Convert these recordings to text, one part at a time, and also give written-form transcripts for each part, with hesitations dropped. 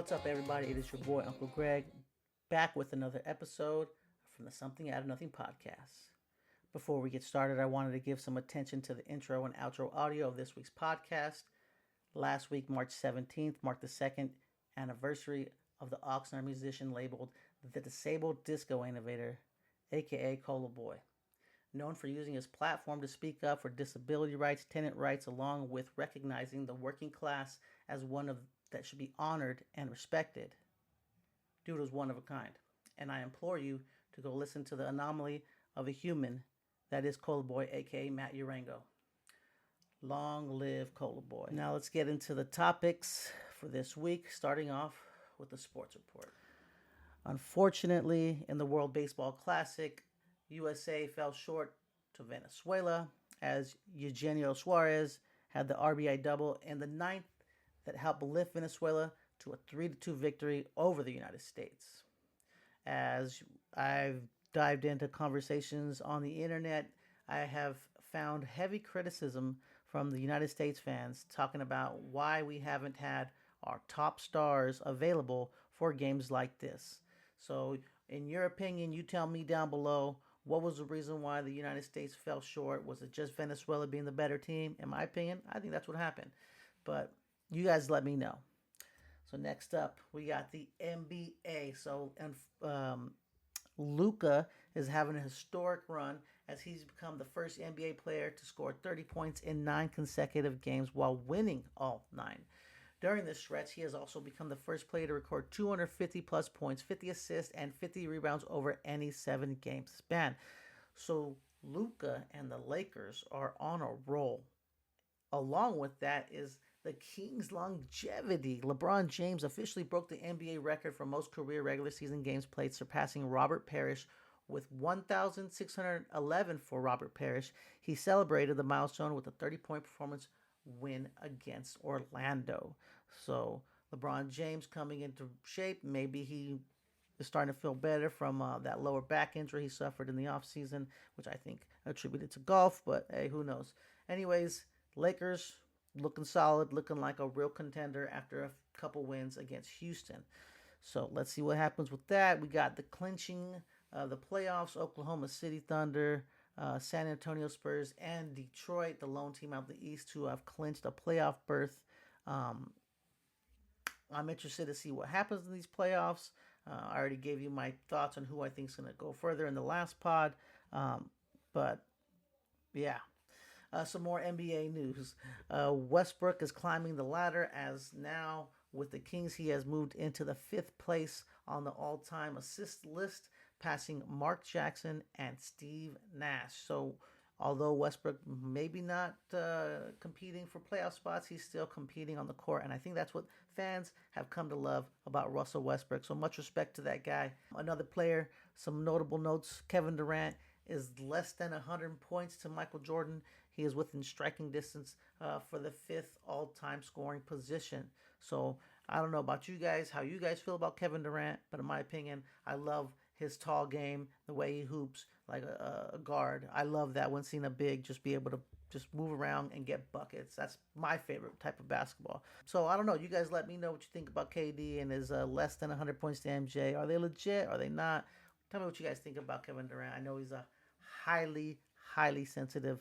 What's up, everybody? It is your boy, Uncle Greg, back with another episode from the Something Out of Nothing podcast. Before we get started, I wanted to give some attention to the intro and outro audio of this week's podcast. Last week, March 17th, marked the second anniversary of the Oxnard musician labeled the Disabled Disco Innovator, aka Boyy. Known for using his platform to speak up for disability rights, tenant rights, along with recognizing the working class as one of that should be honored and respected. Dude was one of a kind, and I implore you to go listen to the anomaly of a human that is Boyy, aka Matt Urango. Long live Boyy. Now let's get into the topics for this week, starting off with the sports report. Unfortunately, in the World Baseball Classic, USA fell short to Venezuela as Eugenio Suarez had the RBI double in the ninth that helped lift Venezuela to a 3-2 victory over the United States. As I've dived into conversations on the internet, I have found heavy criticism from the United States fans talking about why we haven't had our top stars available for games like this. So, in your opinion, you tell me down below, what was the reason why the United States fell short? Was it just Venezuela being the better team? In my opinion, I think that's what happened. But you guys let me know. So next up, we got the NBA. Luka is having a historic run as he's become the first NBA player to score 30 points in 9 consecutive games while winning all 9. During this stretch, he has also become the first player to record 250 plus points, 50 assists, and 50 rebounds over any 7-game span. So Luka and the Lakers are on a roll. Along with that is the Kings' longevity. LeBron James officially broke the NBA record for most career regular season games played, surpassing Robert Parrish with 1,611 for Robert Parrish. He celebrated the milestone with a 30-point performance win against Orlando. So LeBron James coming into shape. Maybe he is starting to feel better from that lower back injury he suffered in the offseason, which I think attributed to golf, but hey, who knows. Anyways, Lakers looking solid, looking like a real contender after a couple wins against Houston. So let's see what happens with that. We got the clinching the playoffs, Oklahoma City Thunder, San Antonio Spurs, and Detroit, the lone team out of the East, who have clinched a playoff berth. I'm interested to see what happens in these playoffs. I already gave you my thoughts on who I think is going to go further in the last pod. But yeah. Some more NBA news. Westbrook is climbing the ladder as now with the Kings he has moved into the 5th place on the all-time assist list, passing Mark Jackson and Steve Nash. So although Westbrook maybe not competing for playoff spots, he's still competing on the court. And I think that's what fans have come to love about Russell Westbrook. So much respect to that guy. Another player, some notable notes, Kevin Durant is less than 100 points to Michael Jordan. He is within striking distance for the 5th all-time scoring position. So I don't know about you guys, how you guys feel about Kevin Durant, but in my opinion, I love his tall game, the way he hoops like a guard. I love that when seeing a big just be able to just move around and get buckets. That's my favorite type of basketball. So I don't know. You guys let me know what you think about KD and his less than 100 points to MJ. Are they legit? Are they not? Tell me what you guys think about Kevin Durant. I know he's a highly sensitive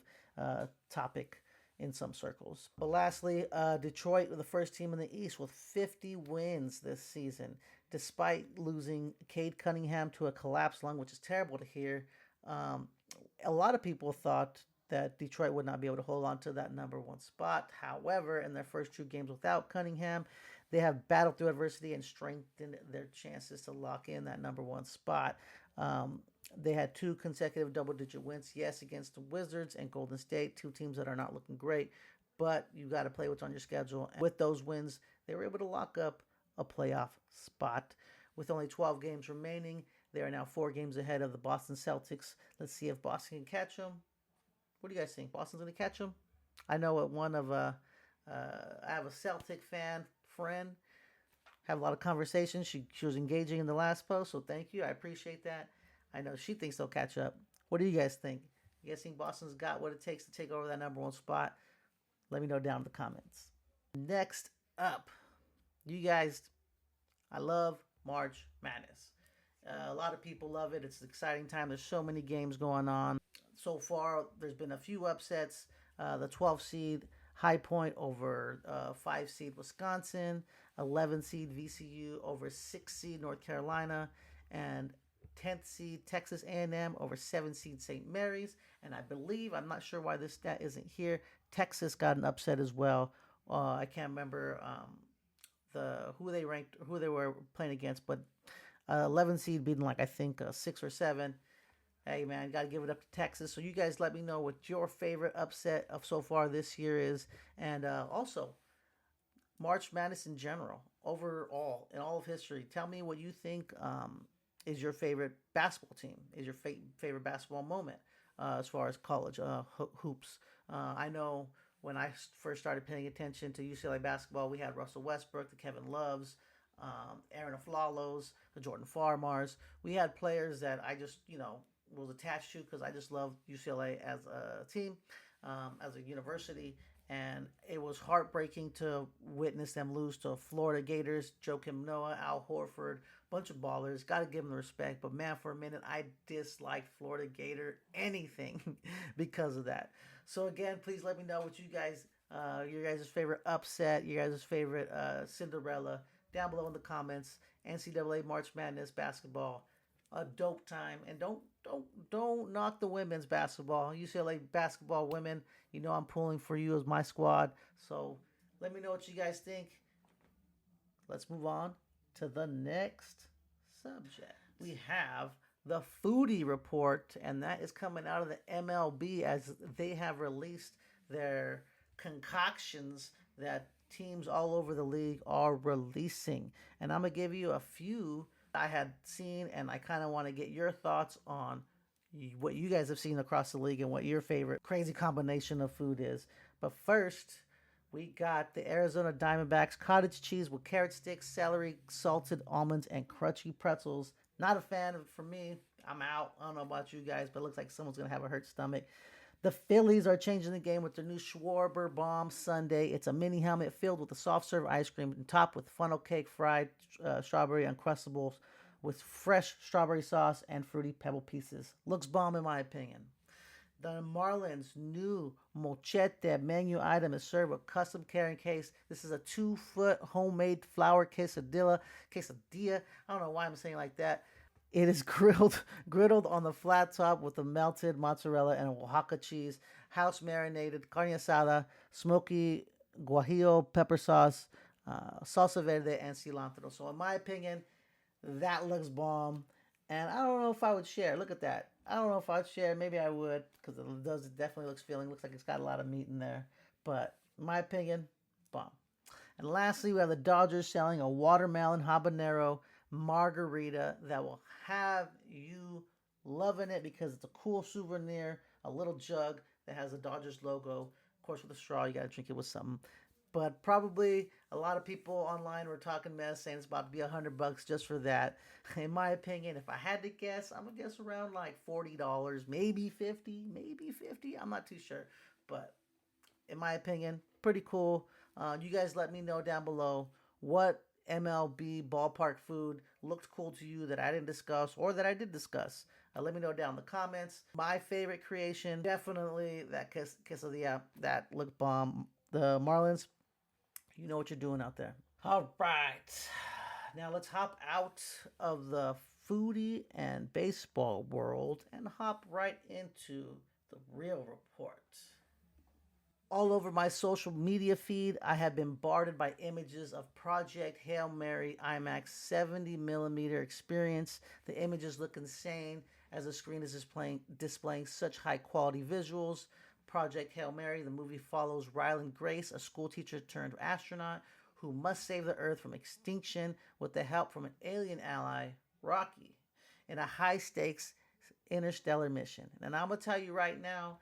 topic in some circles. But lastly, Detroit were the first team in the East with 50 wins this season, despite losing Cade Cunningham to a collapsed lung, which is terrible to hear. A lot of people thought that Detroit would not be able to hold on to that number 1 spot. However, in their first 2 games without Cunningham, they have battled through adversity and strengthened their chances to lock in that number 1 spot. They had 2 consecutive double-digit wins, yes, against the Wizards and Golden State, 2 teams that are not looking great, but you got to play what's on your schedule. And with those wins, they were able to lock up a playoff spot. With only 12 games remaining, they are now 4 games ahead of the Boston Celtics. Let's see if Boston can catch them. What do you guys think? Boston's going to catch them? I know I have a Celtic friend. Have a lot of conversations. She was engaging in the last post, so thank you. I appreciate that. I know she thinks they'll catch up. What do you guys think? You guys think Boston's got what it takes to take over that number 1 spot? Let me know down in the comments. Next up, you guys, I love March Madness. A lot of people love it. It's an exciting time. There's so many games going on. So far, there's been a few upsets. The 12 seed High Point over 5 seed Wisconsin, 11 seed VCU over 6 seed North Carolina, and 10th seed Texas A&M over 7 seed St. Mary's. And I believe, I'm not sure why this stat isn't here, Texas got an upset as well. I can't remember who they were playing against, but 11 seed beating like I think 6 or 7. Hey man, got to give it up to Texas. So you guys let me know what your favorite upset of so far this year is, and also March Madness in general, overall in all of history. Tell me what you think is your favorite basketball team, is your favorite basketball moment as far as college hoops. I know when I first started paying attention to UCLA basketball, we had Russell Westbrook, the Kevin Loves, Aaron Aflalos, the Jordan Farmars. We had players that I just, was attached to because I just loved UCLA as a team, as a university. And it was heartbreaking to witness them lose to Florida Gators, Joakim Noah, Al Horford, bunch of ballers. Got to give them the respect. But man, for a minute, I disliked Florida Gator anything because of that. So again, please let me know what you guys, your guys' favorite upset, your guys' favorite Cinderella down below in the comments. NCAA March Madness basketball, a dope time. And don't knock the women's basketball. UCLA basketball women, I'm pulling for you as my squad. So let me know what you guys think. Let's move on to the next subject. We have the foodie report, and that is coming out of the MLB as they have released their concoctions that teams all over the league are releasing. And I'm going to give you a few I had seen, and I kind of want to get your thoughts on what you guys have seen across the league and what your favorite crazy combination of food is. But first, we got the Arizona Diamondbacks cottage cheese with carrot sticks, celery, salted almonds, and crunchy pretzels. Not a fan of it for me. I'm out. I don't know about you guys, but it looks like someone's going to have a hurt stomach. The Phillies are changing the game with their new Schwarber Bomb Sundae. It's a mini helmet filled with a soft serve ice cream and topped with funnel cake, fried strawberry Uncrustables with fresh strawberry sauce and fruity pebble pieces. Looks bomb in my opinion. The Marlins' new Mochete menu item is served with custom carrying case. This is a 2-foot homemade flour quesadilla. I don't know why I'm saying it like that. It is griddled on the flat top with the melted mozzarella and Oaxaca cheese, house marinated carne asada, smoky guajillo pepper sauce, salsa verde, and cilantro. So in my opinion, that looks bomb. And I don't know if I would share. Look at that. I don't know if I'd share. Maybe I would because it definitely looks filling. Looks like it's got a lot of meat in there. But in my opinion, bomb. And lastly, we have the Dodgers selling a watermelon habanero margarita that will have you loving it because it's a cool souvenir, a little jug that has the Dodgers logo. Of course, with a straw, you got to drink it with something. But probably a lot of people online were talking mess, saying it's about to be $100 just for that. In my opinion, if I had to guess, I'm gonna guess around like $40, maybe 50, maybe 50. I'm not too sure, but in my opinion, pretty cool. You guys let me know down below what MLB ballpark food looked cool to you that I didn't discuss or that I did discuss. Let me know down in the comments. My favorite creation, definitely that quesadilla that looked bomb. The Marlins, you know what you're doing out there. All right. Now let's hop out of the foodie and baseball world and hop right into the real report. All over my social media feed, I have been bombarded by images of Project Hail Mary IMAX 70mm experience. The images look insane as the screen is displaying such high quality visuals. Project Hail Mary, the movie follows Ryland Grace, a schoolteacher turned astronaut who must save the Earth from extinction with the help from an alien ally, Rocky, in a high stakes interstellar mission. And I'm going to tell you right now,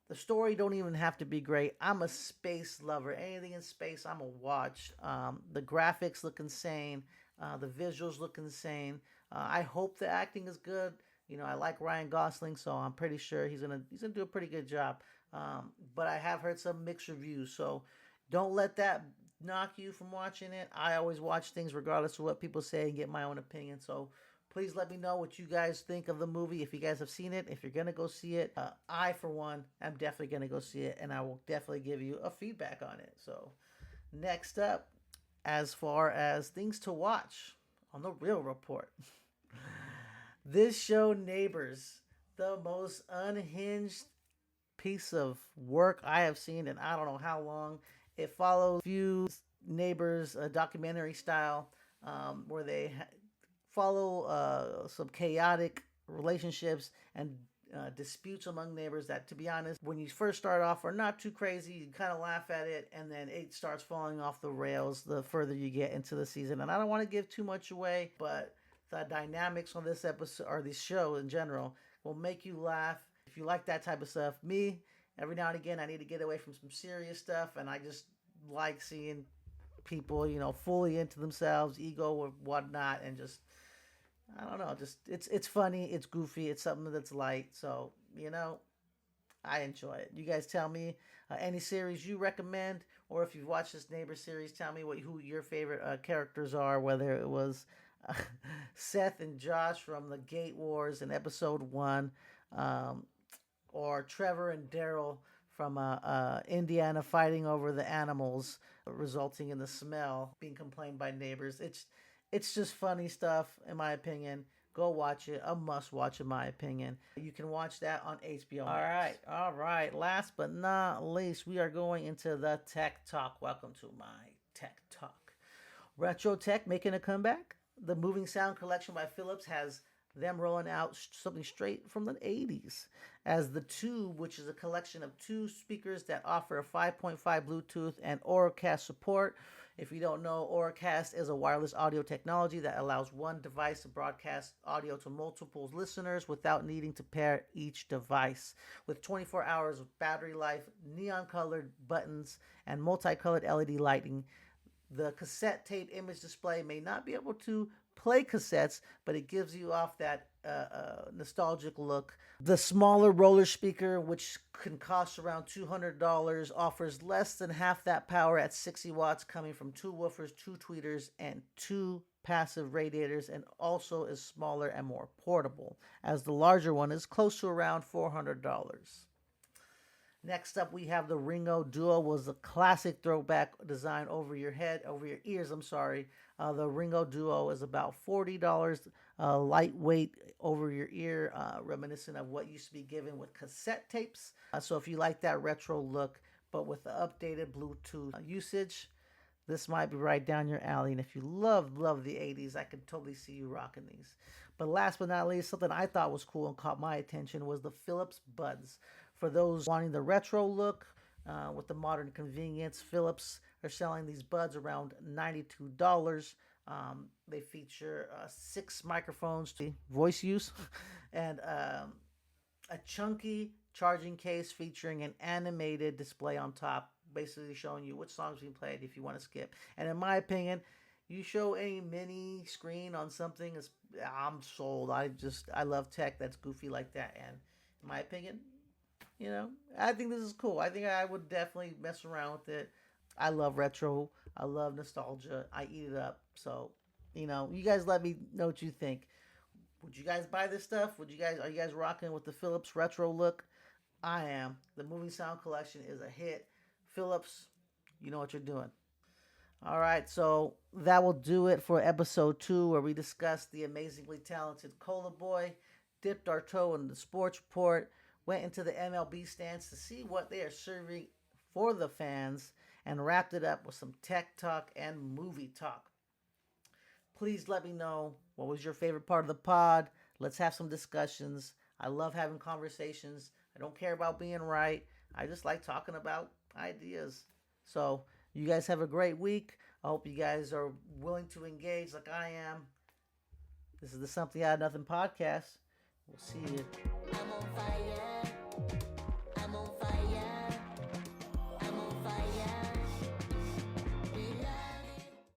the story don't even have to be great. I'm a space lover. Anything in space, I'm a watch. The graphics look insane. The visuals look insane. I hope the acting is good. I like Ryan Gosling, so I'm pretty sure he's gonna do a pretty good job. But I have heard some mixed reviews, so don't let that knock you from watching it. I always watch things regardless of what people say and get my own opinion. So please let me know what you guys think of the movie. If you guys have seen it, if you're going to go see it, I, for one, am definitely going to go see it. And I will definitely give you a feedback on it. So next up, as far as things to watch on the Real Report. This show, Neighbors, the most unhinged piece of work I have seen in I don't know how long. It follows a few neighbors, documentary style, where they follow some chaotic relationships and disputes among neighbors that, to be honest, when you first start off are not too crazy. You kind of laugh at it, and then it starts falling off the rails the further you get into the season. And I don't want to give too much away, but the dynamics on this episode, or this show in general, will make you laugh. If you like that type of stuff, me, every now and again, I need to get away from some serious stuff, and I just like seeing people, fully into themselves, ego or whatnot, and just, I don't know, just it's funny, it's goofy, it's something that's light, so I enjoy it. You guys tell me any series you recommend, or if you've watched this Neighbor series, tell me who your favorite characters are, whether it was Seth and Josh from the Gate Wars in episode 1, or Trevor and Daryl from Indiana fighting over the animals, resulting in the smell being complained by neighbors. It's just funny stuff, in my opinion. Go watch it. A must watch, in my opinion. You can watch that on HBO. All right. Last but not least, we are going into the Tech Talk. Welcome to my Tech Talk. Retro Tech making a comeback. The Moving Sound Collection by Philips has them rolling out something straight from the 80s as the Tube, which is a collection of 2 speakers that offer a 5.5 Bluetooth and Auracast support. If you don't know, Auracast is a wireless audio technology that allows one device to broadcast audio to multiple listeners without needing to pair each device. With 24 hours of battery life, neon-colored buttons, and multicolored LED lighting, the cassette tape image display may not be able to play cassettes, but it gives you off that nostalgic look. The smaller roller speaker, which can cost around $200, offers less than half that power at 60 watts, coming from 2 woofers, 2 tweeters, and 2 passive radiators, and also is smaller and more portable, as the larger one is close to around $400. Next up, we have the Ringo Duo. Was a classic throwback design over your ears. The Ringo Duo is about $40, lightweight over your ear, reminiscent of what used to be given with cassette tapes. So if you like that retro look, but with the updated Bluetooth usage, this might be right down your alley. And if you love the 80s, I could totally see you rocking these. But last but not least, something I thought was cool and caught my attention was the Philips Buds. For those wanting the retro look with the modern convenience, Philips are selling these buds around $92. They feature 6 microphones to voice use and a chunky charging case featuring an animated display on top, basically showing you which songs being played if you want to skip. And in my opinion, you show a mini screen on something, I'm sold. I love tech that's goofy like that. And in my opinion, I think this is cool. I think I would definitely mess around with it. I love retro. I love nostalgia. I eat it up. So, you guys let me know what you think. Would you guys buy this stuff? Are you guys rocking with the Philips retro look? I am. The Moving Sound Collection is a hit. Philips, you know what you're doing. All right, so that will do it for episode 2, where we discussed the amazingly talented Cola Boy, dipped our toe in the sports report, went into the MLB stands to see what they are serving for the fans, and wrapped it up with some tech talk and movie talk. Please let me know what was your favorite part of the pod. Let's have some discussions. I love having conversations. I don't care about being right. I just like talking about ideas. So you guys have a great week. I hope you guys are willing to engage like I am. This is the Something Out of Nothing podcast. We'll see you. I'm on fire.